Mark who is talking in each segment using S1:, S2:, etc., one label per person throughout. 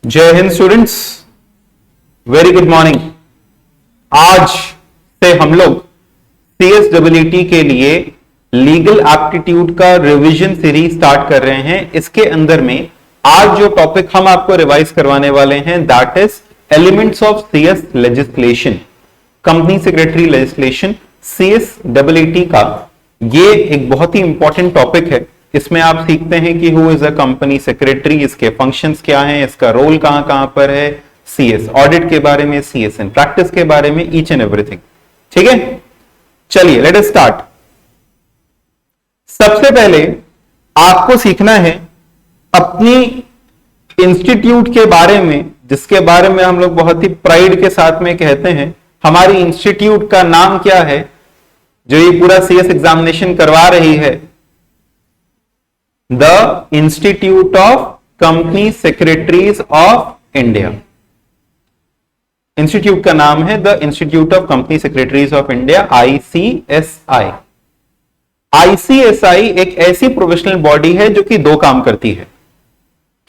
S1: जय Hind students, very good morning. आज से हम लोग CSEET के लिए लीगल एप्टीट्यूड का रिवीजन सीरीज स्टार्ट कर रहे हैं। इसके अंदर में आज जो टॉपिक हम आपको रिवाइज करवाने वाले हैं that is elements of CS legislation, company secretary legislation. CSEET का ये एक बहुत ही इंपॉर्टेंट टॉपिक है। इसमें आप सीखते हैं कि who is a company secretary, इसके फंक्शंस क्या हैं, इसका रोल कहां कहां पर है, CS ऑडिट के बारे में, CS इन प्रैक्टिस के बारे में, ईच एंड एवरीथिंग। ठीक है, चलिए लेट अस स्टार्ट। सबसे पहले आपको सीखना है अपनी इंस्टीट्यूट के बारे में, जिसके बारे में हम लोग बहुत ही प्राइड के साथ में कहते हैं। हमारी इंस्टीट्यूट का नाम क्या है जो ये पूरा CS एग्जामिनेशन करवा रही है? The institute of company secretaries of India. Institute का नाम है the institute of company secretaries of India, ICSI। ICSI एक ऐसी प्रोफेशनल बॉडी है जो कि दो काम करती है।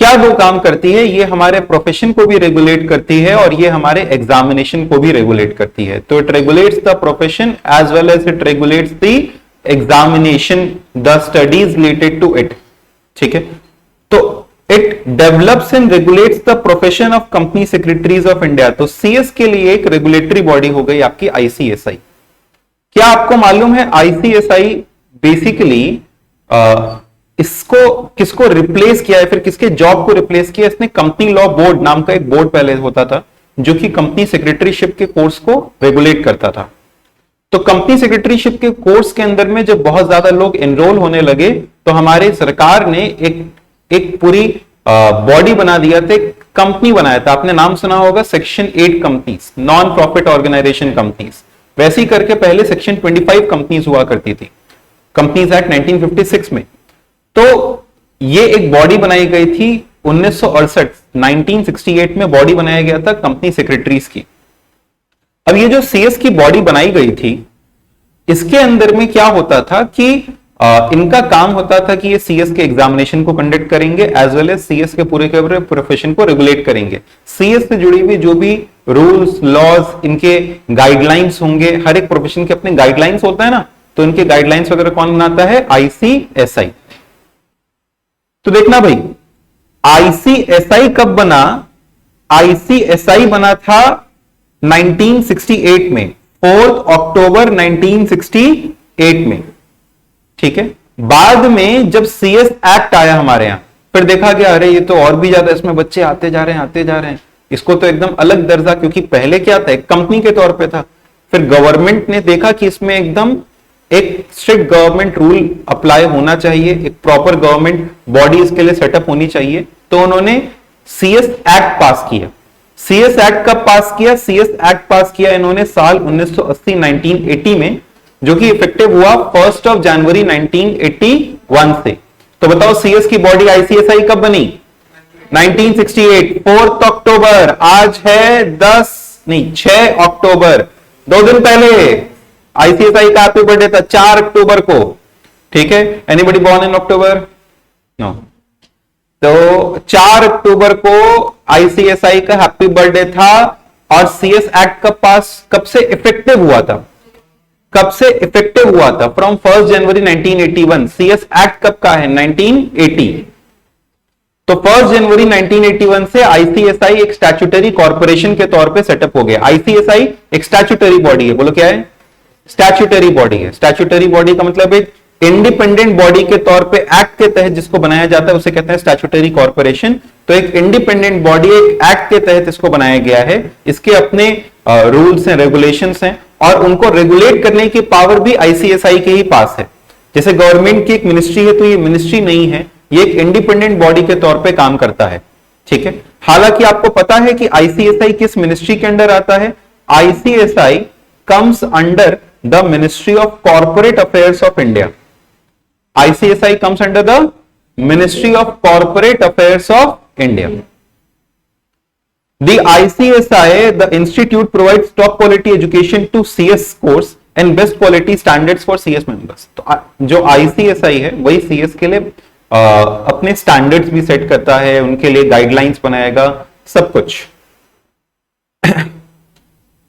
S1: क्या दो काम करती है? ये हमारे प्रोफेशन को भी रेगुलेट करती है और ये हमारे एग्जामिनेशन को भी रेगुलेट करती है। तो it regulates the profession as well as it regulates the examination, the studies related to it. ठीक है, तो it develops and regulates the profession of company secretaries of India. तो CS के लिए एक रेगुलेटरी बॉडी हो गई आपकी ICSI। क्या आपको मालूम है ICSI बेसिकली इसको किसको रिप्लेस किया है, फिर किसके जॉब को रिप्लेस किया? इसने कंपनी लॉ बोर्ड नाम का एक बोर्ड पहले होता था जो कि कंपनी सेक्रेटरीशिप के कोर्स को रेगुलेट करता था। तो कंपनी सेक्रेटरीशिप के कोर्स के अंदर में जब बहुत ज्यादा लोग एनरोल होने लगे तो हमारे सरकार ने एक पूरी बॉडी बना दिया था, एक कंपनी बनाया था। आपने नाम सुना होगा section 8 companies, non profit organisation companies. वैसे ही करके पहले सेक्शन 25 कंपनीज हुआ करती थी, कंपनीज एक्ट 1956 में। तो ये एक बॉडी बनाई गई थी 1968 में बॉडी बनाया गया था कंपनी सेक्रेटरीज की। अब ये जो CS की बॉडी बनाई गई थी, इसके अंदर में क्या होता था कि इनका काम होता था कि ये CS के एग्जामिनेशन को कंडक्ट करेंगे एज वेल एज CS के पूरे प्रोफेशन को रेगुलेट करेंगे। CS से जुड़ी हुई जो भी रूल्स लॉज, इनके गाइडलाइंस होंगे। हर एक प्रोफेशन के अपने गाइडलाइंस होता है ना, तो इनके गाइडलाइंस वगैरह कौन बनाता है? ICSI। तो देखना भाई, ICSI कब बना? ICSI बना था 1968 में, 4 अक्टूबर 1968 में। ठीक है, बाद में जब CS एक्ट आया हमारे यहां, फिर देखा गया अरे ये तो और भी ज्यादा इसमें बच्चे आते जा रहे हैं, इसको तो एकदम अलग दर्जा, क्योंकि पहले क्या था, एक कंपनी के तौर पे था। फिर गवर्नमेंट ने देखा कि इसमें एकदम एक स्ट्रिक्ट गवर्नमेंट रूल अप्लाई होना चाहिए, एक प्रॉपर गवर्नमेंट बॉडी इसके लिए सेटअप होनी चाहिए। तो उन्होंने CS एक्ट पास किया। CS एक्ट कब पास किया? CS एक्ट पास किया इन्होंने साल 1980 में, जो कि इफेक्टिव हुआ 1 जनवरी 1981 से। तो बताओ CS की बॉडी ICSI कब बनी? 1968, 4 अक्टूबर। आज है 6 अक्टूबर, 2 दिन पहले ICSI का हैप्पी बर्थडे था, 4 अक्टूबर को। ठीक है, anybody born in October? No. तो 4 अक्टूबर को ICSI का हैप्पी बर्थडे था। और CS एक्ट कब से इफेक्टिव हुआ था? From 1 January 1981। CS एक्ट कब का है? 1980। तो 1 जनवरी 1981 से ICSI एक स्टैट्यूटरी कॉर्पोरेशन के तौर पे सेटअप हो गया। ICSI एक स्टैट्यूटरी बॉडी है। बोलो क्या है? स्टैट्यूटरी बॉडी है। स्टैट्यूटरी बॉडी का मतलब एक इंडिपेंडेंट बॉडी के तौर पे एक्ट के तहत जिसको बनाया जाता है उसे कहते हैं स्टैट्यूटरी कॉर्पोरेशन। तो एक इंडिपेंडेंट बॉडी एक एक्ट के तहत इसको बनाया गया है। इसके अपने रूल्स हैं, रेगुलेशंस हैं, और उनको रेगुलेट करने की पावर भी ICSI के ही पास है। जैसे गवर्नमेंट की एक मिनिस्ट्री है, तो ये मिनिस्ट्री नहीं है, ये एक इंडिपेंडेंट बॉडी के तौर पे काम करता है। ठीक है, हालांकि आपको पता है कि ICSI किस मिनिस्ट्री के अंडर आता है? ICSI comes under the Ministry of Corporate Affairs of India. ICSI comes under the Ministry of Corporate Affairs of India. The ICSI, the institute provides top quality education to CS course and best quality standards for CS members. तो जो ICSI है वही CS के लिए अपने standards भी set करता है, उनके लिए गाइडलाइंस बनाएगा सब कुछ।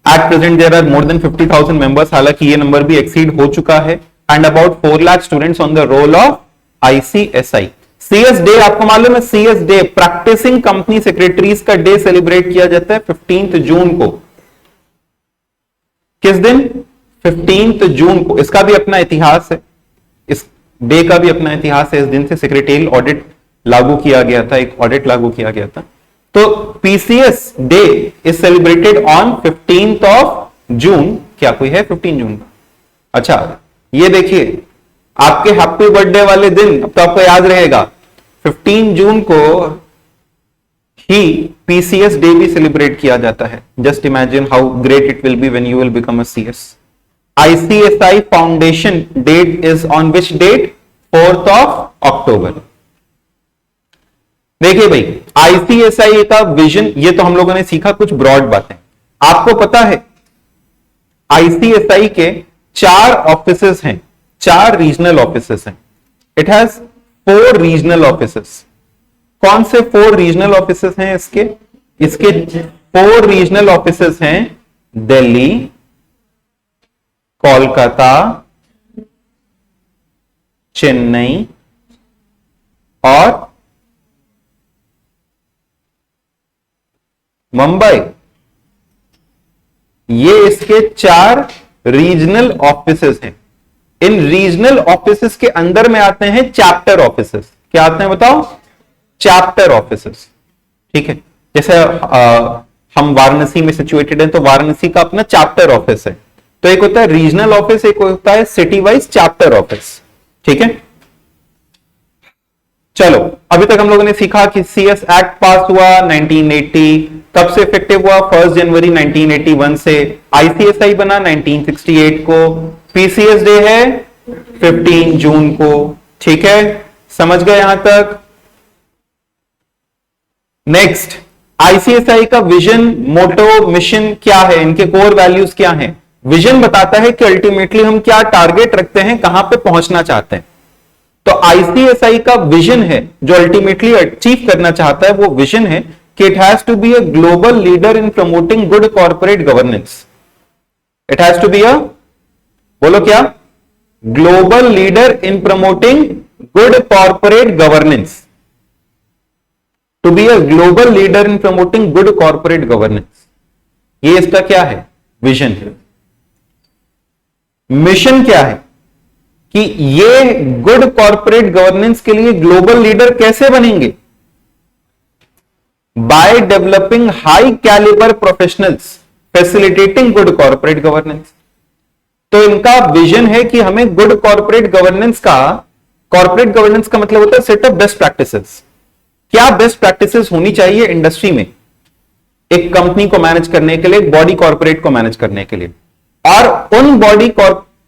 S1: At present there are more than 50,000 members, हालांकि ये नंबर भी एक्सीड हो चुका है। And about 4 lakh students on the roll of ICSI. CS day आपको मालूम है, CS day practising company secretaries का डे सेलिब्रेट किया जाता है 15 जून को। किस दिन? 15 जून को। इसका भी अपना इतिहास है, इस डे का भी अपना इतिहास है। इस दिन से सेक्रेटरियल ऑडिट लागू किया गया था, एक ऑडिट लागू किया गया था। तो PCS day is celebrated on 15th of June. क्या कोई है 15 जून का? अच्छा, ये देखिए आपके हैप्पी बर्थडे वाले दिन, अब तो आपको याद रहेगा, 15 जून को ही पीसीएस डे भी सेलिब्रेट किया जाता है। Just imagine how great it will be when you will become a CS. ICSI foundation date is on which date? 4th of October. देखिए भाई, आईसीएसआई का विजन, ये तो हम लोगों ने सीखा कुछ ब्रॉड बातें। आपको पता है आईसीएसआई के 4 ऑफिसेस हैं, 4 रीजनल ऑफिसेस हैं। It has 4 regional offices. कौन से 4 रीजनल ऑफिसेस हैं इसके? इसके 4 रीजनल ऑफिसेस हैं दिल्ली, कोलकाता, चेन्नई और मुंबई। ये इसके 4 रीजनल ऑफिसेस हैं। इन रीजनल ऑफिसेस के अंदर में आते हैं चैप्टर ऑफिसेस। क्या आते हैं बताओ? Chapter offices. ठीक है, जैसे हम वाराणसी में सिचुएटेड हैं तो वाराणसी का अपना चैप्टर ऑफिस है। तो एक होता है रीजनल ऑफिस, एक होता है सिटी वाइज चैप्टर ऑफिस। ठीक है, चलो अभी तक हम लोगों ने सीखा कि सीएस एक्ट पास हुआ 1980, कब से इफेक्टिव हुआ? 1 जनवरी 1981 से। आईसीएसआई बना 1968 को। पीसीएस डे है 15 जून को। ठीक है, समझ गए यहां तक? नेक्स्ट, आईसीएसआई का विजन, मोटो, मिशन क्या है? इनके कोर वैल्यूज क्या हैं? विजन बताता है कि अल्टीमेटली हम क्या टारगेट रखते हैं, कहां पे पहुंचना चाहते हैं। तो आईसीएसआई का विजन है, जो अल्टीमेटली अचीव करना चाहता है, वो विजन है कि it has to be a global leader in promoting good corporate governance. It has to be a, बोलो क्या? Global leader in promoting good corporate governance. To be a global leader in promoting good corporate governance, ये इसका क्या है? Vision है। Mission क्या है कि ये गुड कॉर्पोरेट गवर्नेंस के लिए ग्लोबल लीडर कैसे बनेंगे? By developing high calibre professionals facilitating good corporate governance. तो इनका विजन है कि हमें गुड कॉर्पोरेट गवर्नेंस का मतलब होता है सेट ऑफ बेस्ट प्रैक्टिसेस। क्या बेस्ट प्रैक्टिसेस होनी चाहिए इंडस्ट्री में एक कंपनी को मैनेज करने के लिए, एक बॉडी कॉर्पोरेट को मैनेज करने के लिए। और उन बॉडी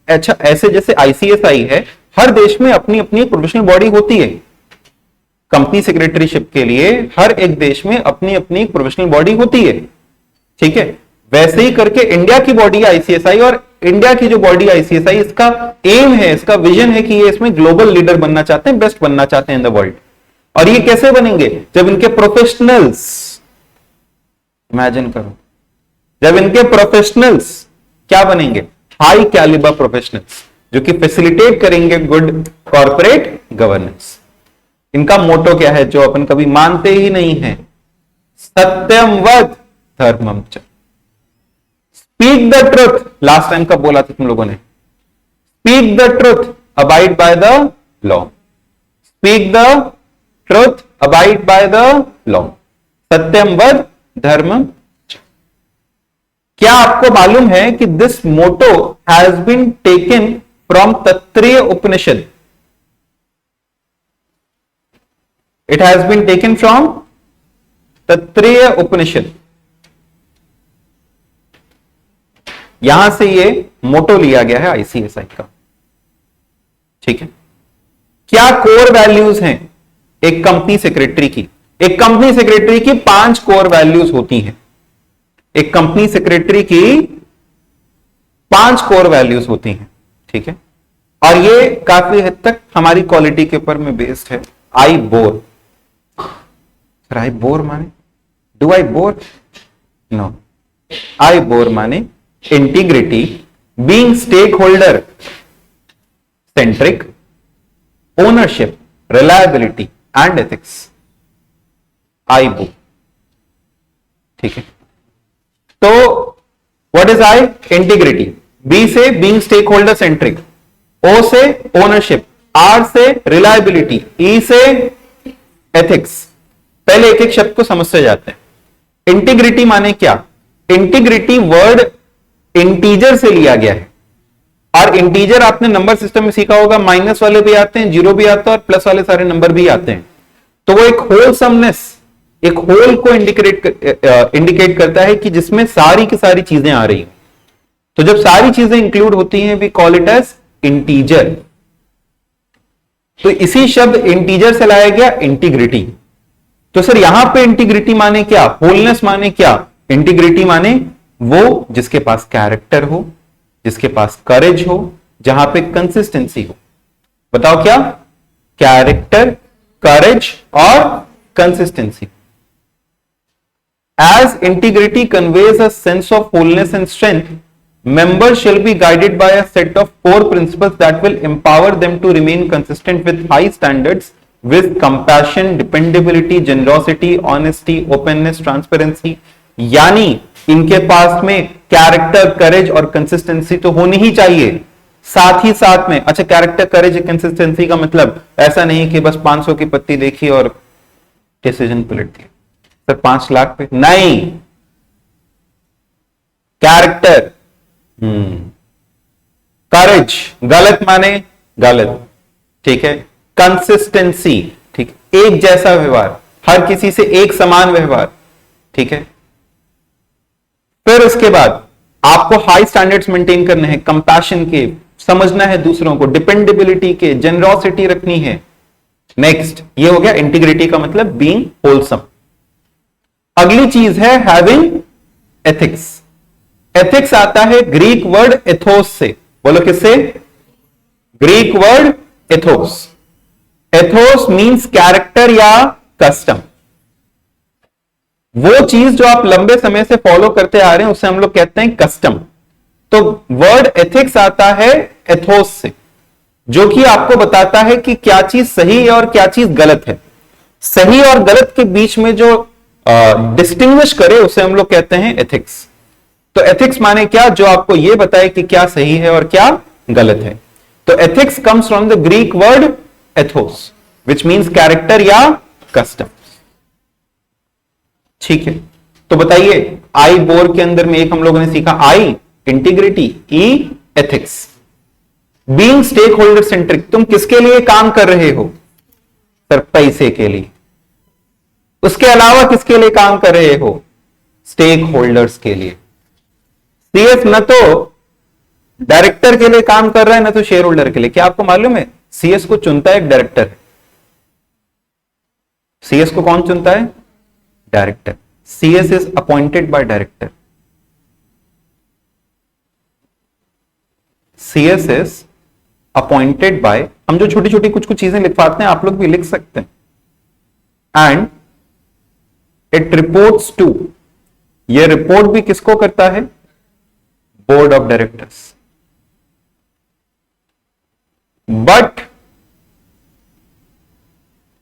S1: अच्छा, ऐसे जैसे आईसीएसआई है, हर देश में अपनी अपनी प्रोफेशनल बॉडी होती है। कंपनी सेक्रेटरीशिप के लिए हर एक देश में अपनी अपनी प्रोफेशनल बॉडी होती है। ठीक है, वैसे ही करके इंडिया की बॉडी आईसीएसआई, और इंडिया की जो बॉडी आईसीएसआई, इसका एम है, इसका विजन है कि ये इसमें ग्लोबल लीडर बनना चाहते हैं, बेस्ट बनना चाहते हैं इन द वर्ल्ड। और ये कैसे बनेंगे? जब इनके प्रोफेशनल्स, इमेजिन करो, जब इनके प्रोफेशनल्स क्या बनेंगे? हाई कैलिबर प्रोफेशनल्स, जो कि फैसिलिटेट करेंगे गुड कॉर्पोरेट गवर्नेंस। इनका मोटो क्या है, जो अपन कभी मानते ही नहीं है? सत्यम वद धर्मम च। Speak the truth. Last time कब बोला था तुम लोगों ने? Speak the truth, abide by the law. Speak the truth, abide by the law. सत्यम वद धर्मम। क्या आपको मालूम है कि this motto has been taken from Taittiriya Upanishad? It has been taken from Taittiriya Upanishad. यहां से ये मोटो लिया गया है आईसीएसआई का। ठीक है, क्या कोर वैल्यूज हैं एक कंपनी सेक्रेटरी की? एक कंपनी सेक्रेटरी की 5 कोर वैल्यूज होती हैं। एक कंपनी सेक्रेटरी की 5 कोर वैल्यूज होती हैं। ठीक है, और ये काफी हद तक हमारी क्वालिटी के ऊपर में बेस्ड है। I bore. आई बोर माने do I bore? No, I bore माने integrity, being stakeholder centric, ownership, reliability and ethics. I bore, ठीक है। तो what is I? Integrity, B से being stakeholder centric, O से ownership, R से reliability, E से ethics. पहले एक एक शब्द को समझते जाते हैं। इंटीग्रिटी माने क्या? इंटीग्रिटी वर्ड इंटीजर से लिया गया है, और इंटीजर आपने नंबर सिस्टम में सीखा होगा, माइनस वाले भी आते हैं, जीरो भी आता है और प्लस वाले सारे नंबर भी आते हैं। तो वो एक होलसमनेस, एक होल को इंडिकेट करता है कि जिसमें सारी की सारी चीजें आ रही हैं। तो जब सारी चीजें इंक्लूड होती हैं, we call it as integer. तो इसी शब्द इंटीजर से लाया गया इंटीग्रिटी। तो सर यहां पे इंटीग्रिटी माने क्या? होलनेस माने क्या? इंटीग्रिटी माने वो जिसके पास कैरेक्टर हो, जिसके पास करेज हो, जहां पे कंसिस्टेंसी हो। बताओ क्या? कैरेक्टर, करेज और consistency. As integrity conveys a sense of wholeness and strength, members shall be guided by a set of core principles that will empower them to remain consistent with high standards with compassion, dependability, generosity, honesty, openness, transparency। यानी इनके पास में character, करेज और consistency तो होनी ही चाहिए, साथ ही साथ में। अच्छा, कैरेक्टर, करेज, कंसिस्टेंसी का मतलब ऐसा नहीं कि बस 500 की पत्ती देखी और डिसीजन पलट दिया। सर 5 लाख पे नहीं, कैरेक्टर, करेज गलत माने गलत, ठीक है। कंसिस्टेंसी, ठीक, एक जैसा व्यवहार, हर किसी से एक समान व्यवहार, ठीक है। फिर उसके बाद आपको हाई स्टैंडर्ड्स मेंटेन करने हैं, कंपैशन के, समझना है दूसरों को, डिपेंडेबिलिटी के, जेनरोसिटी रखनी है। नेक्स्ट, ये हो गया इंटीग्रिटी का मतलब बीइंग होलसम। अगली चीज है हैविंग एथिक्स। एथिक्स आता है ग्रीक वर्ड एथोस से। बोलो किससे? Greek word Athos. Athos means character या कस्टम। वो चीज जो आप लंबे समय से फॉलो करते आ रहे हैं उसे हम लोग कहते हैं कस्टम। तो वर्ड एथिक्स आता है एथोस से, जो कि आपको बताता है कि क्या चीज सही है और क्या चीज गलत है। सही और गलत के बीच में जो डिस्टिंग्विश करे उसे हम लोग कहते हैं एथिक्स। तो एथिक्स माने क्या? जो आपको यह बताए कि क्या सही है और क्या गलत है। तो ethics comes from the Greek word Athos which means character या कस्टम। ठीक है, तो बताइए आई बोर के अंदर में एक हम लोगों ने सीखा I integrity, E ethics, being stakeholder centric. तुम किसके लिए काम कर रहे हो? सर पैसे के लिए। उसके अलावा किसके लिए काम कर रहे हो? स्टेक होल्डर्स के लिए। सीएस न तो डायरेक्टर के लिए काम कर रहा है, न तो शेयर होल्डर के लिए। क्या आपको मालूम है सीएस को चुनता है एक डायरेक्टर? सीएस को कौन चुनता है? Director. CS is appointed by director. CS is appointed by, हम जो छोटी छोटी कुछ कुछ चीजें लिखवाते हैं आप लोग भी लिख सकते हैं। एंड इट रिपोर्ट्स टू, ये रिपोर्ट भी किसको करता है? Board of directors. But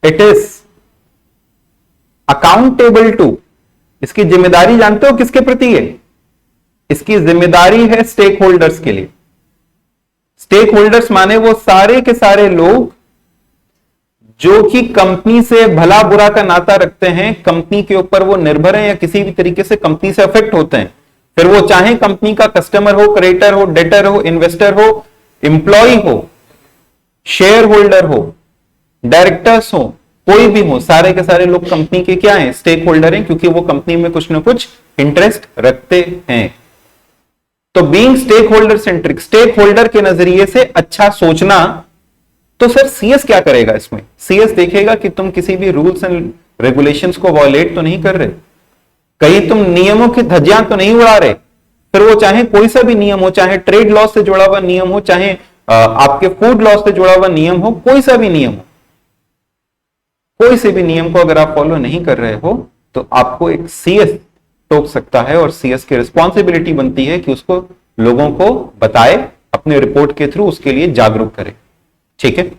S1: it is accountable to, इसकी जिम्मेदारी जानते हो किसके प्रति है? इसकी जिम्मेदारी है स्टेक होल्डर्स के लिए। स्टेक होल्डर्स माने वो सारे के सारे लोग जो कि कंपनी से भला बुरा का नाता रखते हैं, कंपनी के ऊपर वो निर्भर है या किसी भी तरीके से कंपनी से अफेक्ट होते हैं। फिर वो चाहे कंपनी का कस्टमर हो, क्रेडिटर हो, डेटर हो, इन्वेस्टर हो, एम्प्लॉय हो, शेयर होल्डर हो, डायरेक्टर्स हो, कोई भी हो, सारे के सारे लोग कंपनी के क्या हैं? स्टेक होल्डर हैं, क्योंकि वो कंपनी में कुछ ना कुछ इंटरेस्ट रखते हैं। तो being stakeholder centric, stakeholder के नजरिए से अच्छा सोचना। तो सर सीएस क्या करेगा इसमें? सीएस देखेगा कि तुम किसी भी रूल्स एंड रेगुलेशंस को वॉयलेट तो नहीं कर रहे, कहीं तुम नियमों की धज्जियां तो नहीं उड़ा रहे। फिर वो चाहे कोई सा भी नियम हो, चाहे ट्रेड लॉ से जुड़ा हुआ नियम हो, चाहे आपके फूड लॉ से जुड़ा हुआ नियम हो, कोई सा भी नियम हो, कोई से भी नियम को अगर आप फॉलो नहीं कर रहे हो तो आपको एक सीएस टोक सकता है और सीएस की रिस्पॉन्सिबिलिटी बनती है कि उसको लोगों को बताए, अपने रिपोर्ट के थ्रू उसके लिए जागरूक करे। ठीक है,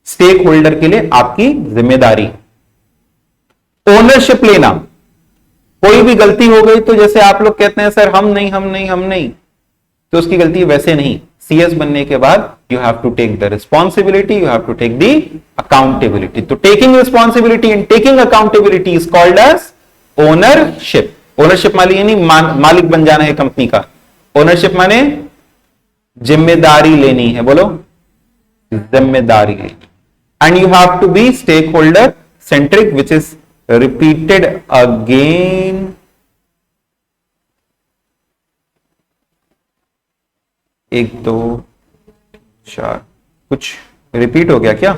S1: स्टेक होल्डर के लिए आपकी जिम्मेदारी। ओनरशिप लेना, कोई भी गलती हो गई तो जैसे आप लोग कहते हैं सर हम नहीं, तो उसकी गलती वैसे नहीं। सीएस बनने के बाद you have to take the responsibility, you have to take the accountability. तो taking responsibility and taking accountability is called as ownership. Ownership माने यानी मालिक बन जाना है कंपनी का। ओनरशिप माने जिम्मेदारी लेनी है, बोलो जिम्मेदारी लेनी। And you have to be stakeholder centric which is repeated again. एक दो चार, कुछ रिपीट हो गया क्या?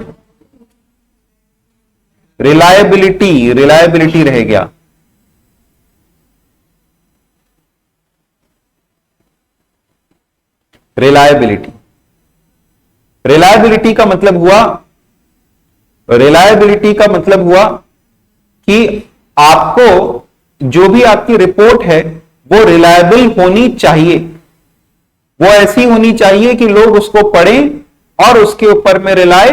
S1: रिलायबिलिटी रह गया। रिलायबिलिटी का मतलब हुआ कि आपको जो भी आपकी रिपोर्ट है वो रिलायबल होनी चाहिए, वो ऐसी होनी चाहिए कि लोग उसको पढ़ें और उसके ऊपर में रिलाय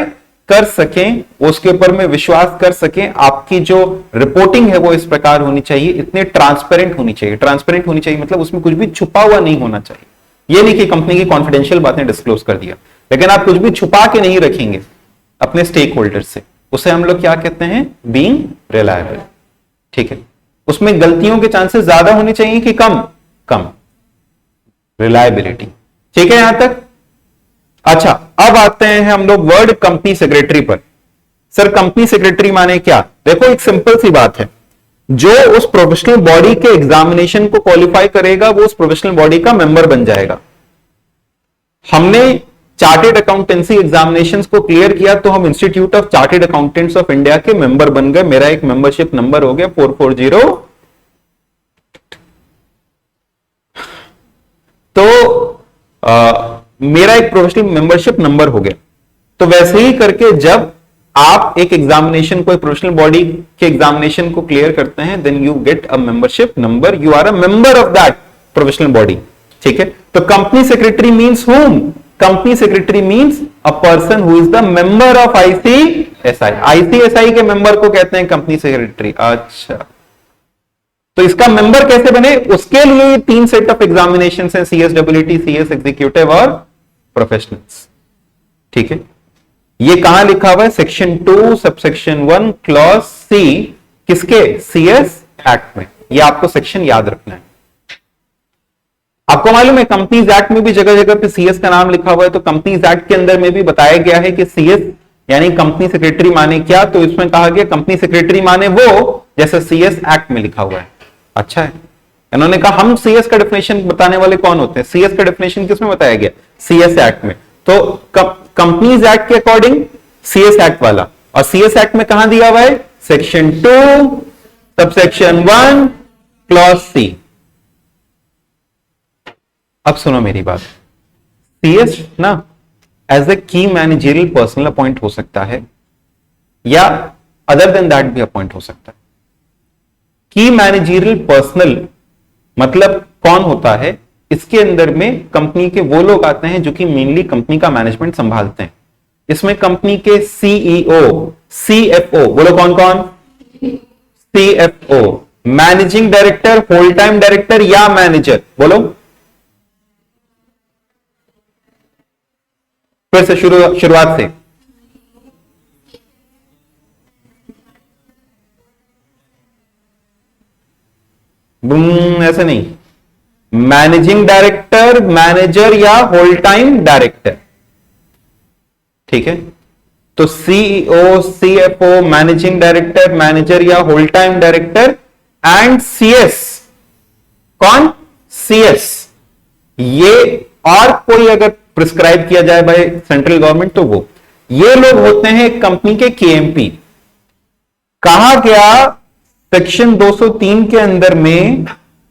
S1: कर सकें, उसके ऊपर में विश्वास कर सकें। आपकी जो रिपोर्टिंग है वो इस प्रकार होनी चाहिए, इतने ट्रांसपेरेंट होनी चाहिए। ट्रांसपेरेंट होनी चाहिए मतलब उसमें कुछ भी छुपा हुआ नहीं होना चाहिए। ये नहीं कि कंपनी की कॉन्फिडेंशियल बातें डिस्क्लोज कर दिया, लेकिन आप कुछ भी छुपा के नहीं रखेंगे अपने स्टेक होल्डर से, उसे हम लोग क्या कहते हैं? Being reliable. ठीक है, उसमें गलतियों के चांसेस ज्यादा होने चाहिए कि कम रिलायबिलिटी। ठीक है यहां तक? अच्छा, अब आते हैं हम लोग वर्ड कंपनी सेक्रेटरी पर। सर कंपनी सेक्रेटरी माने क्या? देखो एक सिंपल सी बात है, जो उस प्रोफेशनल बॉडी के एग्जामिनेशन को क्वालिफाई करेगा वो उस प्रोफेशनल बॉडी का मेंबर बन जाएगा। हमने चार्टेड अकाउंटेंसी एग्जामिनेशंस को क्लियर किया तो हम institute of chartered accountants of India के मेंबर बन गए। मेरा एक मेंबरशिप नंबर हो गया 440। तो मेरा एक प्रोफेशनल मेंबरशिप नंबर हो गया। तो वैसे ही करके जब आप एक एग्जामिनेशन को, प्रोफेशनल बॉडी के एग्जामिनेशन को क्लियर करते हैं, then you get a membership number, you are a member of that professional body. ठीक है, तो company secretary means whom? Company secretary means a person who is the member of ICSI. ICSI के member को कहते हैं company secretary. अच्छा, तो इसका मेंबर कैसे बने? उसके लिए 3 सेट ऑफ एग्जामिनेशन है, सीएसडब्ल्यूटी, सीएस एग्जीक्यूटिव और प्रोफेशनल्स। ठीक है, ये कहां लिखा हुआ है? सेक्शन 2 सबसेक्शन 1 क्लॉज सी, किसके? सीएस एक्ट में। ये आपको सेक्शन याद रखना है। आपको मालूम है कंपनीज एक्ट में भी जगह जगह पे सीएस का नाम लिखा हुआ है, तो कंपनीज एक्ट के अंदर में भी बताया गया है कि सीएस यानी कंपनी सेक्रेटरी माने क्या। तो इसमें कहा गया कंपनी सेक्रेटरी माने वो जैसे सीएस एक्ट में लिखा हुआ है। अच्छा है, इन्होंने कहा हम सीएस का डेफिनेशन बताने वाले कौन होते हैं? सीएस का डेफिनेशन किसमें बताया गया? सीएस एक्ट में। तो कंपनीज एक्ट के अकॉर्डिंग सीएस एक्ट वाला, और सीएस एक्ट में कहां दिया हुआ है? Section 2 subsection 1 clause C. अब सुनो मेरी बात, सीएस ना एज ए की मैनेजरियल पर्सनल अपॉइंट हो सकता है या अदर देन दैट भी अपॉइंट हो सकता है। की मैनेजरियल पर्सनल मतलब कौन होता है? इसके अंदर में कंपनी के वो लोग आते हैं जो कि मेनली कंपनी का मैनेजमेंट संभालते हैं। इसमें कंपनी के सीईओ, सीएफओ, बोलो कौन कौन? CFO, managing director, whole time director या मैनेजर, बोलो फिर से शुरुआत से। ऐसे नहीं, मैनेजिंग डायरेक्टर, मैनेजर या होल टाइम डायरेक्टर। ठीक है, तो CEO, CFO, managing director, manager या whole time director and CS. कौन? सीएस। ये और कोई अगर प्रिस्क्राइब किया जाए बाय सेंट्रल गवर्नमेंट तो वो ये लोग होते हैं कंपनी के केएमपी। कहा गया सेक्शन 203 के अंदर में,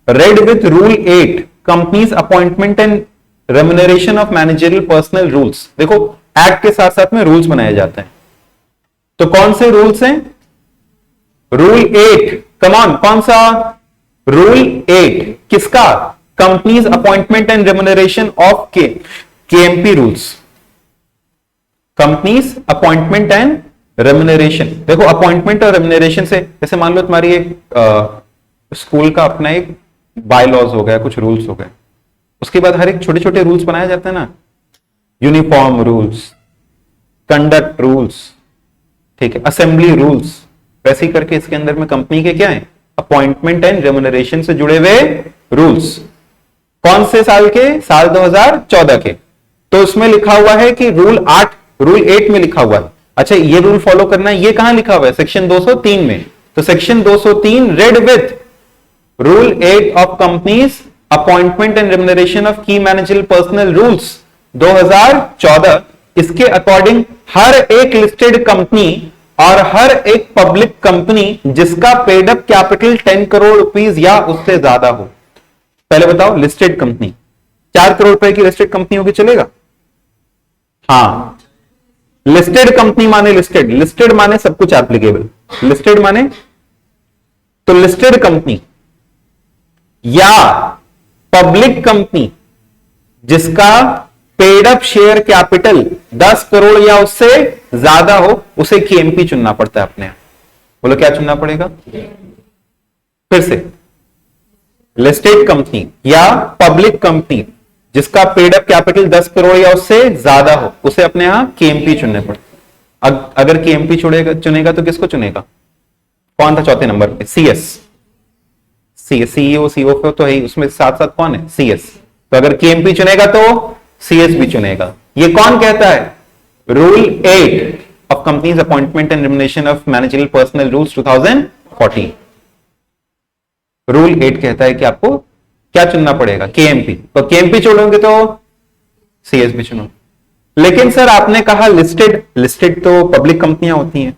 S1: red with rule 8 companies appointment and remuneration of managerial personal rules. देखो एक्ट के साथ साथ में रूल्स बनाए जाते हैं। तो कौन से रूल्स हैं? रूल 8 कमान कौन सा? रूल 8 किसका? Companies appointment and remuneration of KMP rules. Companies appointment and remuneration. देखो अपॉइंटमेंट और रेम्युनरेशन से, जैसे मान लो तुम्हारी एक स्कूल का अपना एक बाय लॉज हो गया, कुछ रूल्स हो गए, उसके बाद हर एक छोटे छोटे रूल्स बनाए जाते हैं ना, यूनिफॉर्म रूल्स, कंडक्ट रूल्स, ठीक है, असेंबली रूल्स, वैसे ही करके इसके अंदर में कंपनी के क्या है? अपॉइंटमेंट एंड रेम्युनरेशन से जुड़े हुए रूल्स। कौन से साल के? साल 2014 के। तो उसमें लिखा हुआ है कि रूल 8 में लिखा हुआ है। अच्छा, ये रूल फॉलो करना है, ये कहां लिखा हुआ है? सेक्शन 203 में। तो section 203 red with rule 8 of companies appointment and remuneration of की मैनेजरियल पर्सनल रूल्स 2014, इसके अकॉर्डिंग हर एक लिस्टेड कंपनी और हर एक पब्लिक कंपनी जिसका paid up capital 10 crore rupees या उससे ज्यादा हो। पहले बताओ, लिस्टेड कंपनी 4 करोड़ रुपए की लिस्टेड कंपनी होगी, चलेगा? हाँ, लिस्टेड कंपनी माने लिस्टेड माने सब कुछ एप्लीकेबल। लिस्टेड माने तो लिस्टेड कंपनी या पब्लिक कंपनी जिसका paid up share capital 10 crore या उससे ज्यादा हो, उसे केएमपी चुनना पड़ता है अपने। बोलो क्या चुनना पड़ेगा? फिर से, लिस्टेड कंपनी या पब्लिक कंपनी जिसका पेड अप कैपिटल 10 करोड़ या उससे ज्यादा हो, उसे अपने यहां केएमपी चुनने पड़ते। अगर केएमपी चुनेगा तो किसको चुनेगा? कौन था चौथे नंबर पे? सीएस। सीईओ सीओ तो है, उसमें साथ साथ कौन है? सीएस। तो अगर केएमपी चुनेगा तो सीएस भी चुनेगा। ये कौन कहता है? Rule 8 of companies appointment and remuneration of managerial personal rules 2014। Rule 8 कहता है कि आपको क्या चुनना पड़ेगा? केएमपी। तो केएमपी चुनोगे तो सीएस भी चुनो। लेकिन सर आपने कहा लिस्टेड तो पब्लिक कंपनियां होती हैं,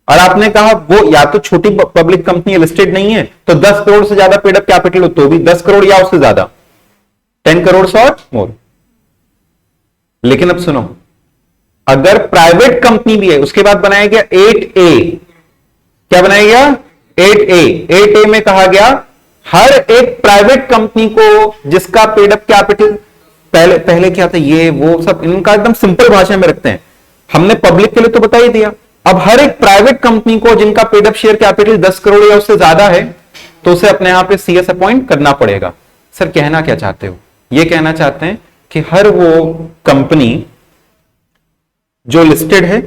S1: और आपने कहा वो या तो छोटी पब्लिक कंपनी लिस्टेड नहीं है, तो 10 करोड़ से ज्यादा पेड अप कैपिटल हो तो भी 10 करोड़ या उससे ज्यादा, 10 करोड़ और मोर। लेकिन अब सुनो, अगर प्राइवेट कंपनी भी है, उसके बाद बनाया गया 8A। क्या बनाया गया? 8A। 8A में कहा गया हर एक प्राइवेट कंपनी को जिसका पेड अप कैपिटल, पहले क्या था, ये वो सब इनका एकदम सिंपल भाषा में रखते हैं, हमने पब्लिक के लिए तो बता ही दिया। अब हर एक प्राइवेट कंपनी को जिनका paid up share capital 10 crore या उससे ज्यादा है, तो उसे अपने यहां पे सीएस अपॉइंट करना पड़ेगा। सर कहना क्या चाहते हो? ये कहना चाहते हैं कि हर वो कंपनी जो लिस्टेड है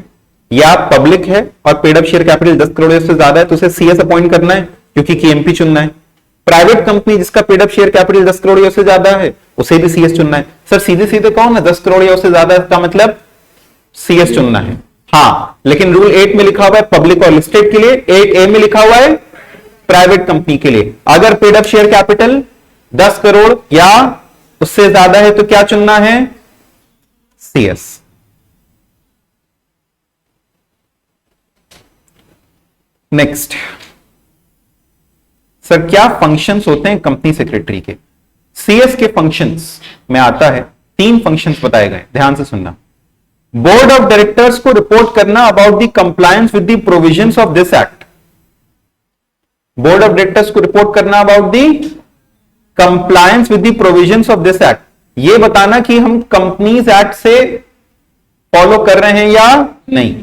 S1: या पब्लिक है और paid up share capital 10 crore से ज्यादा है, तो उसे सीएस अपॉइंट करना है, क्योंकि केएमपी चुनना है। प्राइवेट कंपनी जिसका paid up share capital 10 crore या उससे ज्यादा है, उसे भी सीएस चुनना है। सर सीधे सीधे कौन है? 10 करोड़ या उससे ज्यादा का मतलब सीएस चुनना है। हाँ, लेकिन रूल 8 में लिखा हुआ है पब्लिक और लिस्टेड के लिए, 8A में लिखा हुआ है प्राइवेट कंपनी के लिए। अगर paid up share capital 10 crore या उससे ज्यादा है तो क्या चुनना है? सीएस। नेक्स्ट, सर क्या फंक्शंस होते हैं कंपनी सेक्रेटरी के? सीएस के फंक्शंस में आता है 3 फंक्शंस बताए गए, ध्यान से सुनना। बोर्ड ऑफ डायरेक्टर्स को रिपोर्ट करना about the compliance with the provisions of this act. Board of directors को रिपोर्ट करना about the compliance with the provisions of this act, ये बताना कि हम कंपनीज एक्ट से फॉलो कर रहे हैं या नहीं,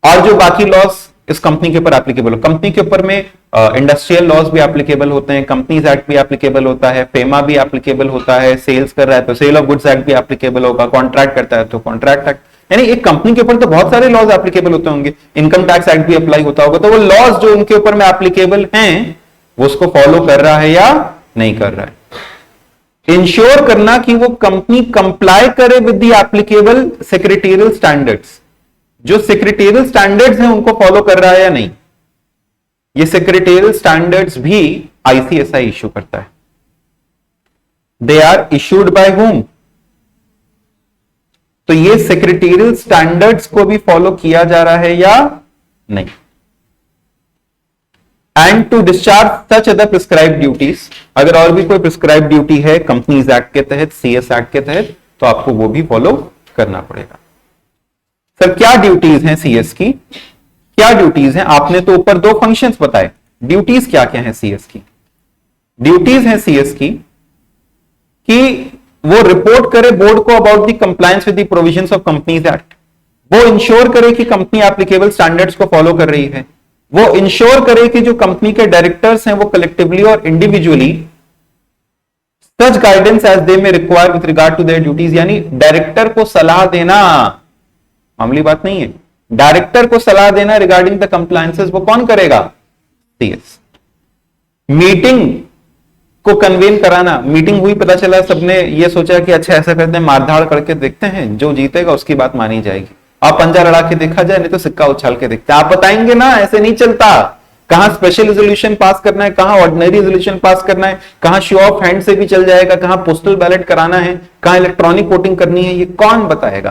S1: और जो बाकी लॉस इस कंपनी के ऊपर एप्लीकेबल हो। कंपनी के ऊपर में इंडस्ट्रियल लॉज भी एप्लीकेबल होते हैं, कंपनीज एक्ट भी एप्लीकेबल होता है, फेमा भी एप्लीकेबल होता है, सेल्स कर रहा है तो सेल ऑफ गुड्स एक्ट भी एप्लीकेबल होगा, कॉन्ट्रैक्ट करता है तो कॉन्ट्रैक्ट एक्ट, यानी एक कंपनी के ऊपर तो बहुत सारे लॉज एप्लीकेबल होते होंगे, इनकम टैक्स एक्ट भी अप्लाई होता होगा। तो वो लॉज जो उनके ऊपर में एप्लीकेबल हैं, वो उसको फॉलो कर रहा है या नहीं कर रहा है। इंश्योर करना कि वो कंपनी कंप्लाई करे with the applicable secretarial standards, जो सेक्रेटेरियल स्टैंडर्ड्स हैं उनको फॉलो कर रहा है या नहीं। ये सेक्रेटेरियल स्टैंडर्ड्स भी आईसीएसआई इश्यू करता है। They are issued by whom? तो ये सेक्रेटेरियल स्टैंडर्ड्स को भी फॉलो किया जा रहा है या नहीं। And to discharge such other prescribe duties, अगर और भी कोई प्रिस्क्राइब ड्यूटी है कंपनीज एक्ट के तहत, सीएस एक्ट के तहत, तो आपको वो भी फॉलो करना पड़ेगा। सर क्या ड्यूटीज हैं सीएस की? क्या ड्यूटीज हैं? आपने तो ऊपर 2 फंक्शंस बताए, ड्यूटीज क्या क्या है सीएस की? ड्यूटीज है सीएस की कि वो रिपोर्ट करे बोर्ड को about the compliance with the provisions of companies act. वो इंश्योर करे कि कंपनी एप्लीकेबल स्टैंडर्ड्स को फॉलो कर रही है। वो इंश्योर करे कि जो कंपनी के डायरेक्टर्स हैं वो कलेक्टिवली और individually such guidance as they may require with regard to their duties, यानी डायरेक्टर को सलाह देना मामूली बात नहीं है। डायरेक्टर को सलाह देना रिगार्डिंग द कंप्लायंसेस वो कौन करेगा? सीएस। मीटिंग को कन्वेन कराना, मीटिंग हुई, पता चला सबने ये सोचा कि अच्छा ऐसा करते हैं, मारधाड़ करके देखते हैं, जो जीतेगा उसकी बात मानी जाएगी। आप पंजा लड़ा के देखा जाए, नहीं तो सिक्का उछाल के देखते हैं। आप बताएंगे ना, ऐसे नहीं चलता। कहां स्पेशल रेजोल्यूशन पास करना है, कहां ऑर्डिनरी रेजोल्यूशन पास करना है, कहां शो ऑफ हैंड से भी चल जाएगा, कहां पोस्टल बैलेट कराना है, कहां इलेक्ट्रॉनिक वोटिंग करनी है, ये कौन बताएगा?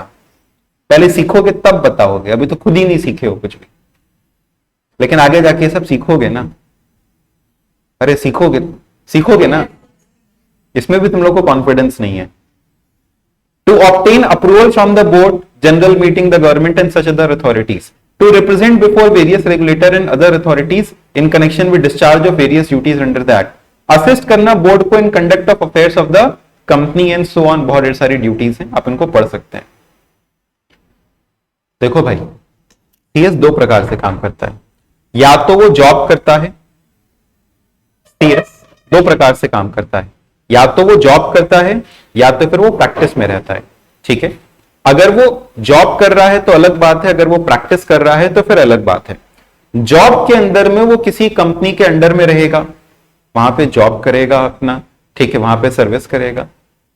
S1: पहले सीखोगे तब बताओगे, अभी तो खुद ही नहीं सीखे हो कुछ भी। लेकिन आगे जाके सब सीखोगे ना। अरे सीखोगे ना, इसमें भी तुम लोग को कॉन्फिडेंस नहीं है। To obtain approval from the board, general meeting, the government and such other authorities, to represent before various regulator and other authorities in connection with discharge of various duties under the act, assist करना board को in conduct of affairs of the company and so on. बहुत ढेर सारी duties हैं, आप इनको पढ़ सकते हैं। देखो भाई, सीएस दो प्रकार से काम करता है। या तो वो जॉब करता है, सीएस दो प्रकार से काम करता है, या तो वो जॉब करता है या तो फिर वो प्रैक्टिस में रहता है। ठीक है, अगर वो जॉब कर रहा है तो अलग बात है, अगर वो प्रैक्टिस कर रहा है तो फिर अलग बात है। जॉब के अंदर में वो किसी कंपनी के अंडर में रहेगा, वहां पे जॉब करेगा अपना, ठीक है, वहां पे सर्विस करेगा।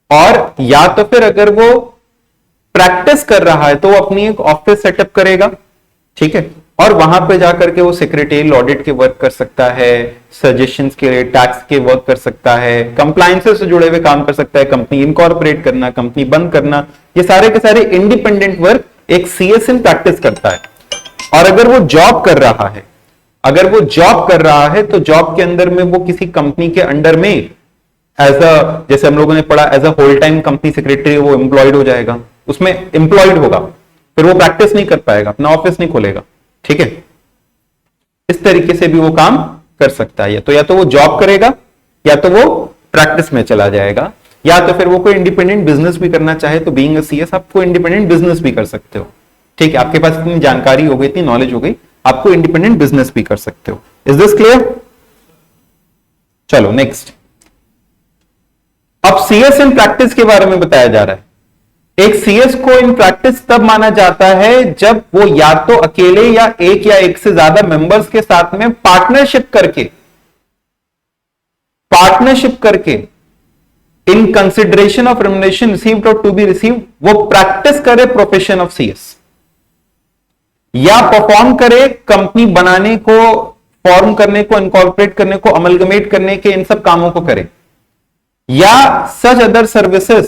S1: और या तो फिर अगर वो प्रैक्टिस कर रहा है तो वो अपनी एक ऑफिस सेटअप करेगा, ठीक है, और वहां पे जाकर के वो सेक्रेटरियल ऑडिट के वर्क कर सकता है, सजेशंस के लिए टैक्स के वर्क कर सकता है, कंप्लायंसेस से जुड़े हुए काम कर सकता है, कंपनी इनकॉर्पोरेट करना, कंपनी बंद करना, ये सारे के सारे इंडिपेंडेंट वर्क एक सीएस इन प्रैक्टिस करता है। और अगर वो जॉब कर रहा है, तो जॉब के अंदर में वो किसी कंपनी के अंडर में एज अ, जैसे हम लोगों ने पढ़ा, as a whole time company secretary वो एम्प्लॉयड हो जाएगा, उसमें एम्प्लॉयड होगा, फिर वो प्रैक्टिस नहीं कर पाएगा, अपना ऑफिस नहीं खोलेगा। ठीक है, इस तरीके से भी वो काम कर सकता है। या तो वो जॉब करेगा या तो वो प्रैक्टिस में चला जाएगा, या तो फिर वो कोई इंडिपेंडेंट बिजनेस भी करना चाहे तो बीइंग अ सीएस आप कोई इंडिपेंडेंट बिजनेस भी कर सकते हो। ठीक है, आपके पास इतनी जानकारी हो गई, इतनी नॉलेज हो गई, आपको इंडिपेंडेंट बिजनेस भी कर सकते हो। Is this clear? चलो नेक्स्ट। अब सीएस इन प्रैक्टिस के बारे में बताया जा रहा है। एक सीएस को इन प्रैक्टिस तब माना जाता है जब वो या तो अकेले या एक से ज्यादा मेंबर्स के साथ में पार्टनरशिप करके in consideration of remuneration received और टू बी रिसीव्ड वो प्रैक्टिस करे प्रोफेशन ऑफ सीएस, या परफॉर्म करे कंपनी बनाने को, फॉर्म करने को, इनकॉर्पोरेट करने को, अमलगमेट करने के इन सब कामों को करे, या सच अदर सर्विसेज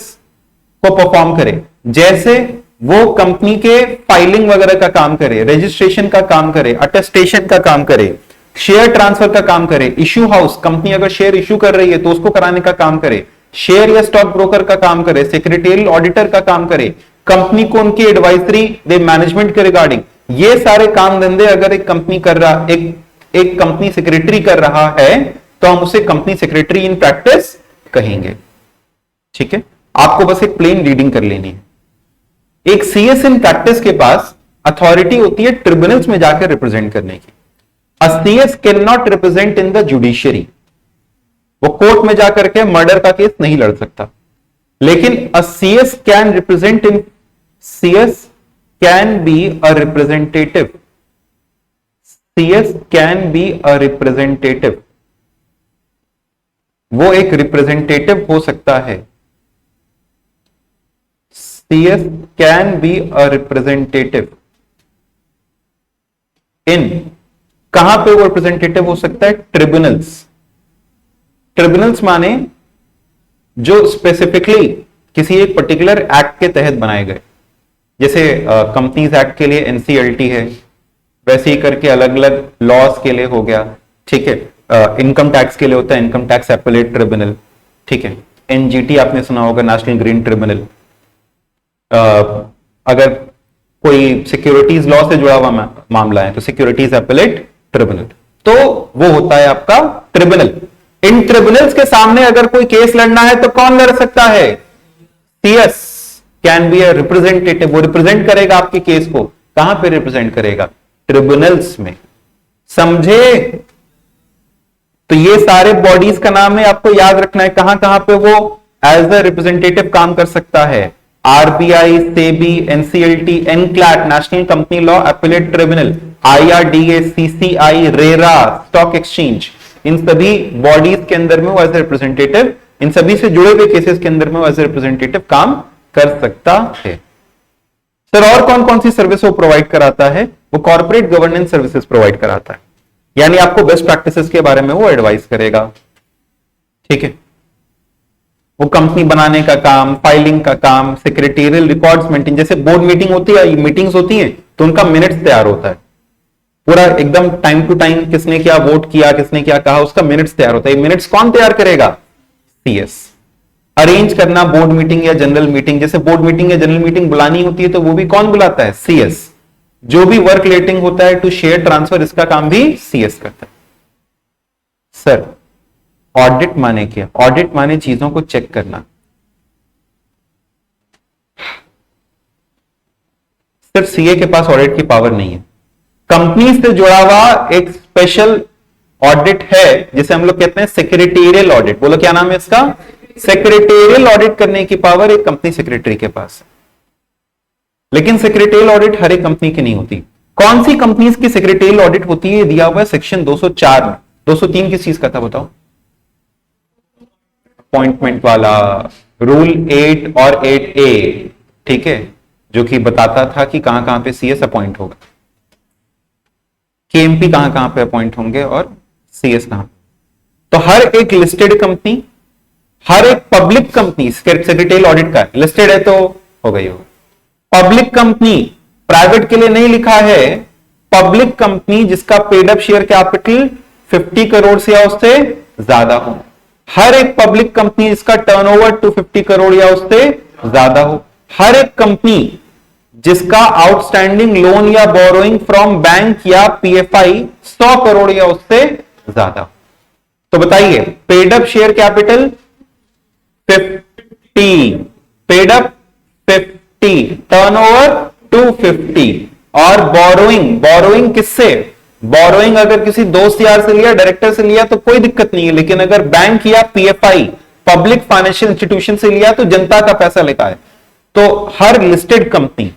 S1: को परफॉर्म करे, जैसे वो कंपनी के फाइलिंग वगैरह का काम करे, रजिस्ट्रेशन का काम करे, अटेस्टेशन का काम करे, शेयर ट्रांसफर का काम करे, इश्यू हाउस, कंपनी अगर शेयर इश्यू कर रही है तो उसको कराने का काम करे, शेयर या स्टॉक ब्रोकर का काम करे, सेक्रेटरियल ऑडिटर का काम करे, कंपनी को उनकी एडवाइजरी दे मैनेजमेंट के रिगार्डिंग। ये सारे काम धंधे अगर एक कंपनी कर रहा, एक कंपनी सेक्रेटरी कर रहा है तो हम उसे कंपनी सेक्रेटरी इन प्रैक्टिस कहेंगे। ठीक है, आपको बस एक प्लेन रीडिंग कर लेनी है। एक सीएस इन प्रैक्टिस के पास अथॉरिटी होती है ट्रिब्यूनल्स में जाकर रिप्रेजेंट करने की। A CS can not represent in the judiciary, वो कोर्ट में जाकर के मर्डर का केस नहीं लड़ सकता, लेकिन a CS can represent in, CS can be a representative, CS can be a representative, वो एक रिप्रेजेंटेटिव हो सकता है। CS can be a representative in, कहां पे वो रिप्रेजेंटेटिव हो सकता है? ट्रिब्यूनल्स। ट्रिब्यूनल्स माने जो स्पेसिफिकली किसी एक पर्टिकुलर एक्ट के तहत बनाए गए, जैसे कंपनीज एक्ट के लिए एनसीएलटी है, वैसे ही करके अलग अलग लॉस के लिए हो गया। ठीक है, इनकम टैक्स के लिए होता है इनकम टैक्स एपेलेट ट्रिब्यूनल। ठीक है, एनजीटी आपने सुना होगा, नेशनल ग्रीन ट्रिब्यूनल। अगर कोई सिक्योरिटीज लॉ से जुड़ा हुआ मामला है तो सिक्योरिटीज एपेलेट ट्रिब्यूनल। तो वो होता है आपका ट्रिब्यूनल। इन ट्रिब्यूनल्स के सामने अगर कोई केस लड़ना है तो कौन लड़ सकता है? CS can be a representative, वो रिप्रेजेंट करेगा आपके केस को। कहां पे रिप्रेजेंट करेगा? ट्रिब्यूनल्स में। समझे? तो ये सारे बॉडीज का नाम है, आपको याद रखना है कहां कहां पे वो एज अ रिप्रेजेंटेटिव काम कर सकता है। RBI, SEBI, NCLT, NCLAT, national company law appellate tribunal, IRDA, CCI, RERA, stock exchange, इन सभी बॉडीज के अंदर में वो एज ए रिप्रेजेंटेटिव, इन सभी से जुड़े हुए केसेस के अंदर में वो एज ए रिप्रेजेंटेटिव काम कर सकता है। सर और कौन कौन सी सर्विस वो प्रोवाइड कराता है? वो कॉर्पोरेट गवर्नेंस सर्विसेज प्रोवाइड कराता है, यानी आपको बेस्ट प्रैक्टिसेस के बारे में वो एडवाइस करेगा। ठीक है, वो कंपनी बनाने का काम, फाइलिंग का काम, सेक्रेटेरियल रिकॉर्ड्स मेंटेन, जैसे बोर्ड मीटिंग होती है, मीटिंग्स होती हैं तो उनका मिनट्स तैयार होता है, पूरा एकदम टाइम टू टाइम, किसने क्या वोट किया, किसने क्या कहा, उसका मिनट्स तैयार होता है। मिनट्स कौन तैयार करेगा? सीएस। अरेंज करना बोर्ड मीटिंग या जनरल मीटिंग, जैसे बोर्ड मीटिंग या जनरल मीटिंग बुलानी होती है तो वो भी कौन बुलाता है? सीएस। जो भी वर्क रिलेटिंग होता है टू शेयर ट्रांसफर, इसका काम भी सीएस करता है। सर ऑडिट माने क्या? ऑडिट माने चीजों को चेक करना। सिर्फ सीए के पास ऑडिट की पावर नहीं है, कंपनी से जुड़ा हुआ एक स्पेशल ऑडिट है जिसे हम लोग कहते हैं सेक्रेटेरियल ऑडिट। बोलो क्या नाम है इसका? सेक्रेटेरियल ऑडिट करने की पावर एक कंपनी सेक्रेटरी के पास है, लेकिन सेक्रेटेरियल ऑडिट हर एक कंपनी की नहीं होती। कौन सी कंपनीज की सेक्रेटेरियल ऑडिट होती है? दिया हुआ है सेक्शन 204 में। 203 किस चीज का था बताओ? अपॉइंटमेंट वाला, रूल 8 और 8A, ठीक है, जो कि बताता था कि कहां कहां पे सीएस अपॉइंट होगा, केएमपी कहां कहां पे अपॉइंट होंगे और सीएस कहां। तो हर एक लिस्टेड कंपनी, हर एक पब्लिक कंपनी सेक्रेटेरियल ऑडिट का लिस्टेड है तो हो गई होगा। पब्लिक कंपनी, प्राइवेट के लिए नहीं लिखा है, पब्लिक कंपनी जिसका paid up share capital 50 crore से या उससे ज्यादा हो, हर एक पब्लिक कंपनी जिसका टर्नओवर 250 करोड़ या उससे ज्यादा हो, हर एक कंपनी जिसका आउटस्टैंडिंग लोन या बोरोइंग फ्रॉम बैंक या पीएफआई 100 करोड़ या उससे ज्यादा हो। तो बताइए, paid up share capital 50, paid up 50, turnover 250 और बोरोइंग किससे? बोरोइंग अगर किसी दोस्त यार से लिया, डायरेक्टर से लिया तो कोई दिक्कत नहीं है, लेकिन अगर बैंक या पीएफआई पब्लिक फाइनेंशियल इंस्टीट्यूशन से लिया तो जनता का पैसा लिखा है। तो हर लिस्टेड कंपनी,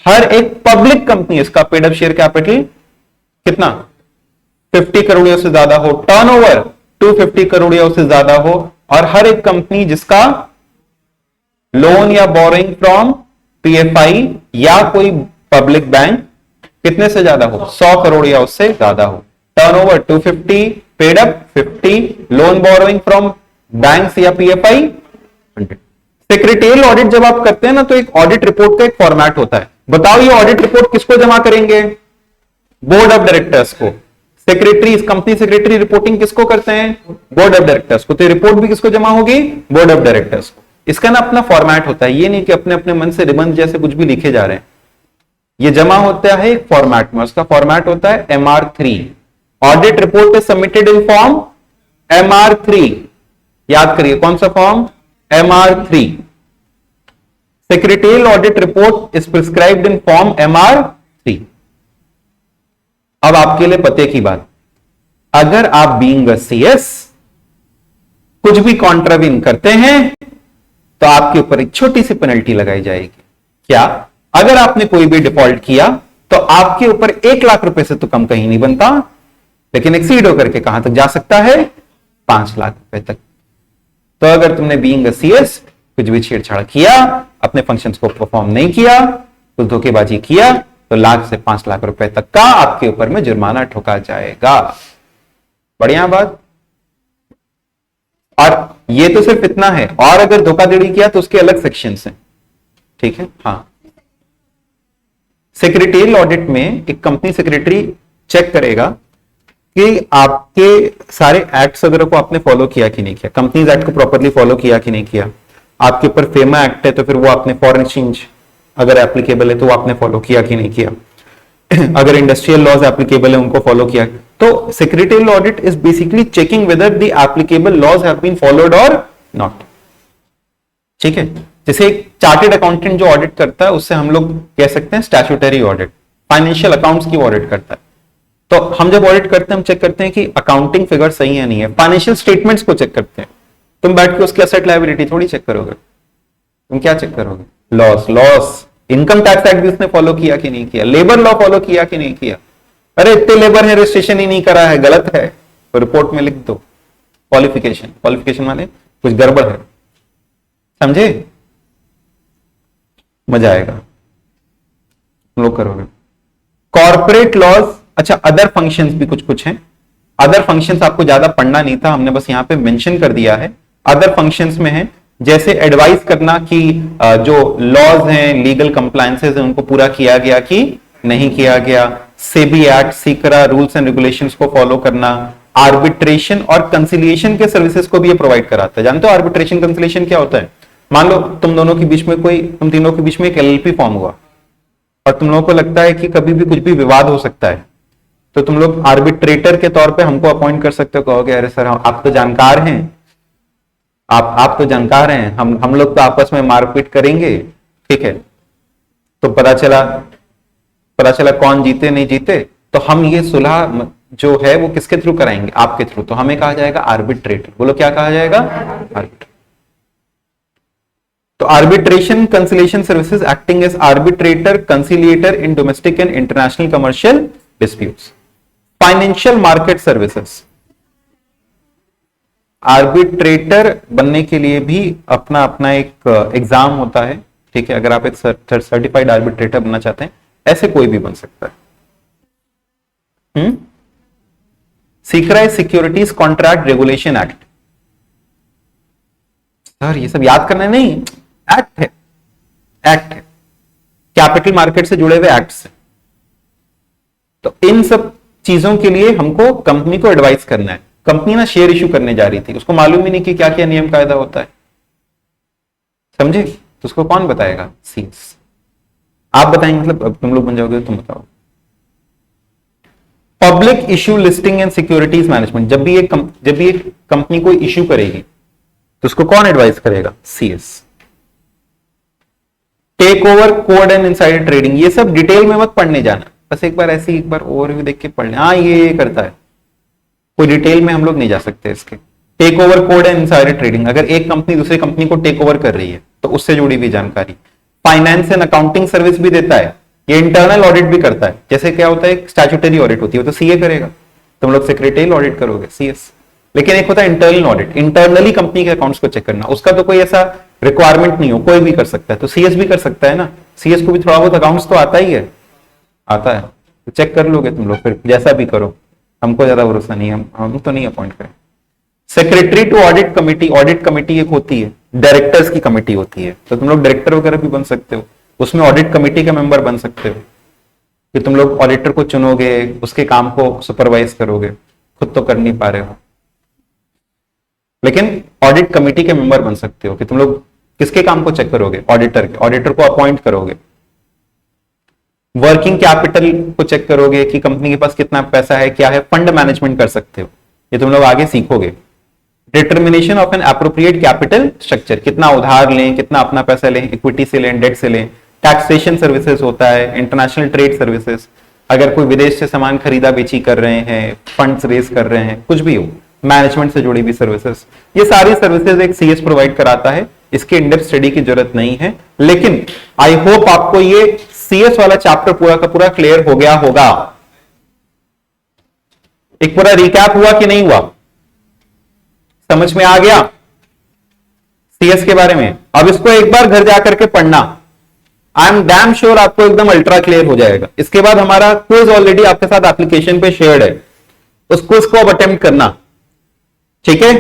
S1: हर एक पब्लिक कंपनी, इसका पेड अप शेयर कैपिटल कितना? 50 करोड़ या उससे ज्यादा हो, टर्नओवर 250 करोड़ या उससे ज्यादा हो, और हर एक कंपनी जिसका लोन या बोरोइंग फ्रॉम पीएफआई या कोई पब्लिक बैंक कितने से ज्यादा हो? 100 करोड़ या उससे ज्यादा हो, turnover 250, paid up 50, loan borrowing from banks या पीएफआई 100। सेक्रेटेरियल ऑडिट जब आप करते हैं ना तो एक ऑडिट रिपोर्ट का एक फॉर्मेट होता है। बताओ ये ऑडिट रिपोर्ट किसको जमा करेंगे? बोर्ड ऑफ डायरेक्टर्स को। सेक्रेटरी, कंपनी सेक्रेटरी रिपोर्टिंग किसको करते हैं? बोर्ड ऑफ डायरेक्टर्स को। तो रिपोर्ट भी किसको जमा होगी? बोर्ड ऑफ डायरेक्टर्स को। इसका ना अपना फॉर्मेट होता है, ये नहीं कि अपने अपने मन से निबंध जैसे कुछ भी लिखे जा रहे हैं, ये जमा होता है एक फॉर्मेट में, उसका फॉर्मेट होता है MR3। Audit report is submitted in form MR3। याद करिए कौन सा form? MR3। Secretarial audit report is prescribed in form MR3। अब आपके लिए पते की बात, अगर आप बीइंग अ CS कुछ भी कॉन्ट्रावीन करते हैं तो आपके ऊपर एक छोटी सी पेनल्टी लगाई जाएगी। क्या? अगर आपने कोई भी डिफॉल्ट किया तो आपके ऊपर 1 लाख रुपए से तो कम कहीं नहीं बनता, लेकिन एक्सीड होकर के कहां तक जा सकता है? 5 लाख रुपए तक। तो अगर तुमने बीइंग अ CS कुछ भी छेड़छाड़ किया, अपने फंक्शंस को परफॉर्म नहीं किया, कुछ धोखेबाजी किया, तो लाख से 5 लाख रुपए तक का आपके ऊपर में जुर्माना ठोका जाएगा। बढ़िया बात। और ये तो सिर्फ इतना है, और अगर धोखाधड़ी किया तो उसके अलग सेक्शंस हैं। ठीक है, हाँ। सेक्रेटरियल ऑडिट में एक कंपनी सेक्रेटरी चेक करेगा कि आपके सारे एक्ट्स वगैरह को आपने फॉलो किया कि नहीं किया, कंपनीज एक्ट को प्रॉपरली फॉलो किया कि नहीं किया। आपके ऊपर फेमा एक्ट है तो फिर वो आपने फॉरेन एक्सचेंज अगर एप्लीकेबल है तो वो आपने फॉलो किया कि नहीं किया। अगर इंडस्ट्रियल लॉज एप्लीकेबल है उनको फॉलो किया। तो secretarial audit is basically checking whether the applicable laws have been followed और नॉट। ठीक है, जैसे एक चार्टेड अकाउंटेंट जो ऑडिट करता है उससे हम लोग कह सकते हैं स्टैट्यूटरी ऑडिट, फाइनेंशियल अकाउंट्स की ऑडिट करता है। तो हम जब ऑडिट करते हैं हम चेक करते हैं कि अकाउंटिंग फिगर सही है नहीं है, फाइनेंशियल स्टेटमेंट्स को चेक करते हैं। तुम बैठ के उसकी असेट लायबिलिटी थोड़ी चेक करोगे, तुम क्या चेक करोगे? लॉस इनकम टैक्स एक्ट भी उसने फॉलो किया कि नहीं किया, लेबर लॉ फॉलो किया कि नहीं किया। अरे इतने लेबर है, रजिस्ट्रेशन ही नहीं करा है, गलत है, तो रिपोर्ट में लिख दो क्वालिफिकेशन वाले कुछ गड़बड़ है, समझे? मजा आएगा, लोग करोगे। कॉर्पोरेट लॉज, अच्छा अदर फंक्शंस भी कुछ कुछ हैं। अदर फंक्शंस आपको ज्यादा पढ़ना नहीं था, हमने बस यहां पे मेंशन कर दिया है। अदर फंक्शंस में है जैसे एडवाइस करना कि जो लॉज हैं, लीगल कंप्लायंसेस हैं, उनको पूरा किया गया कि नहीं किया गया। SEBI act, SCRA rules and regulations को फॉलो करना। आर्बिट्रेशन और कंसिलिएशन के सर्विसेज को भी ये प्रोवाइड कराता है। जानते हो आर्बिट्रेशन कंसिलिएशन क्या होता है? मान लो तुम दोनों के बीच में तुम तीनों के बीच में एक एलएलपी फॉर्म हुआ और तुम लोगों को लगता है कि कभी भी कुछ भी विवाद हो सकता है, तो तुम लोग आर्बिट्रेटर के तौर पे हमको अपॉइंट कर सकते हो। कहोगे अरे सर आप तो जानकार हैं, आप तो जानकार हैं, हम लोग तो आपस में मारपीट करेंगे, ठीक है, तो पता चला कौन जीते नहीं जीते, तो हम ये सुलह जो है वो किसके थ्रू कराएंगे? आपके थ्रू। तो हमें कहा जाएगा आर्बिट्रेटर। बोलो क्या कहा जाएगा? आर्बिट्रेटर। तो arbitration conciliation services acting as arbitrator conciliator in domestic and international commercial disputes. Financial market services, arbitrator बनने के लिए भी अपना अपना एक एग्जाम होता है, ठीक है। अगर आप एक सर्टिफाइड आर्बिट्रेटर बनना चाहते हैं, ऐसे कोई भी बन सकता है। SCRA securities contract regulation act. Sir ये सब याद करना नहीं, एक्ट है, कैपिटल मार्केट से जुड़े हुए एक्ट्स है। तो इन सब चीजों के लिए हमको कंपनी को एडवाइस करना है। कंपनी ना शेयर इश्यू करने जा रही थी, उसको मालूम ही नहीं कि क्या क्या नियम कायदा होता है, समझे? तो उसको कौन बताएगा? सीएस। आप बताएंगे, मतलब अब तुम लोग बन जाओगे, तुम बताओ। Public issue listing and securities management. जब भी एक कंपनी को इश्यू करेगी तो उसको कौन एडवाइस करेगा? CS. Take over code and insider trading, ये सब डिटेल में मत पढ़ने जाना, बस एक बार ओवरव्यू देख के पढ़ लें। हाँ ये करता है, कोई डिटेल में हम लोग नहीं जा सकते इसके। Take over code and insider trading, अगर एक कंपनी दूसरी कंपनी को टेक ओवर कर रही है तो उससे जुड़ी हुई जानकारी। फाइनेंस एंड अकाउंटिंग सर्विस भी देता है, ये इंटरनल ऑडिट भी करता है। जैसे क्या होता है, स्टैट्यूटरी ऑडिट होती है, तो सीए करेगा, तुम लोग सेक्रेटरियल ऑडिट करोगे, सीएस। लेकिन एक होता है इंटरनल ऑडिट, इंटरनली कंपनी के अकाउंट्स को चेक करना, उसका तो कोई ऐसा रिक्वायरमेंट नहीं हो, कोई भी कर सकता है, तो सीएस भी कर सकता है ना। सीएस को भी थोड़ा बहुत अकाउंट्स तो आता ही है, आता है, तो चेक कर लोगे तुम लोग, फिर जैसा भी करो, हमको ज्यादा भरोसा नहीं है, हम तो नहीं अपॉइंट करें। Secretary to audit committee, audit committee एक होती है, डायरेक्टर्स की कमेटी होती है, तो तुम लोग डायरेक्टर वगैरह भी बन सकते हो, उसमें ऑडिट कमेटी के मेंबर बन सकते हो कि तुम लोग ऑडिटर को चुनोगे, उसके काम को सुपरवाइज करोगे, खुद तो कर नहीं पा रहे हो, लेकिन ऑडिट कमेटी के मेंबर बन सकते हो कि तुम लोग किसके काम को चेक करोगे? ऑडिटर के, ऑडिटर को अपॉइंट करोगे। वर्किंग कैपिटल को चेक करोगे कि कंपनी के पास कितना पैसा है, क्या है, फंड मैनेजमेंट कर सकते हो, ये तुम लोग आगे सीखोगे। Determination of N appropriate capital structure, कितना उधार लें, कितना अपना पैसा लें, इक्विटी से लें, डेट से लें। टैक्सेशन सर्विसेज होता है, इंटरनेशनल ट्रेड सर्विसेज, अगर कोई विदेश से सामान खरीदा बेची कर रहे हैं, फंड्स रेज कर रहे हैं, कुछ भी हो, मैनेजमेंट से जुड़ी हुई सर्विसेज, ये सारी सर्विसेज एक सीएस प्रोवाइड कराता है। इसके इनडेप्थ स्टडी की जरूरत नहीं है, लेकिन आई होप आपको ये सीएस वाला चैप्टर पूरा का पूरा क्लियर हो गया होगा। एक पूरा रिकैप हुआ कि नहीं हुआ? समझ में आ गया सीएस के बारे में? अब इसको एक बार घर जाकर के पढ़ना, आई एम डैम श्योर आपको एकदम अल्ट्रा क्लियर हो जाएगा। इसके बाद हमारा क्विज ऑलरेडी आपके साथ एप्लीकेशन पे शेयर्ड है, उस क्विज को अब अटेम्प्ट करना, ठीक है?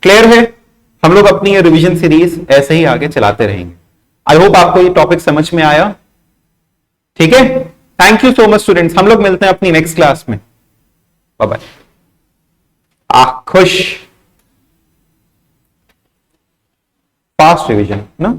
S1: क्लियर है? हम लोग अपनी ये रिवीजन सीरीज ऐसे ही आगे चलाते रहेंगे। आई होप आपको ये टॉपिक समझ में आया, ठीक है? Thank you so much students, हम लोग मिलते हैं अपनी नेक्स्ट क्लास में, बाय बाय। खुश फास्ट रिवीजन ना।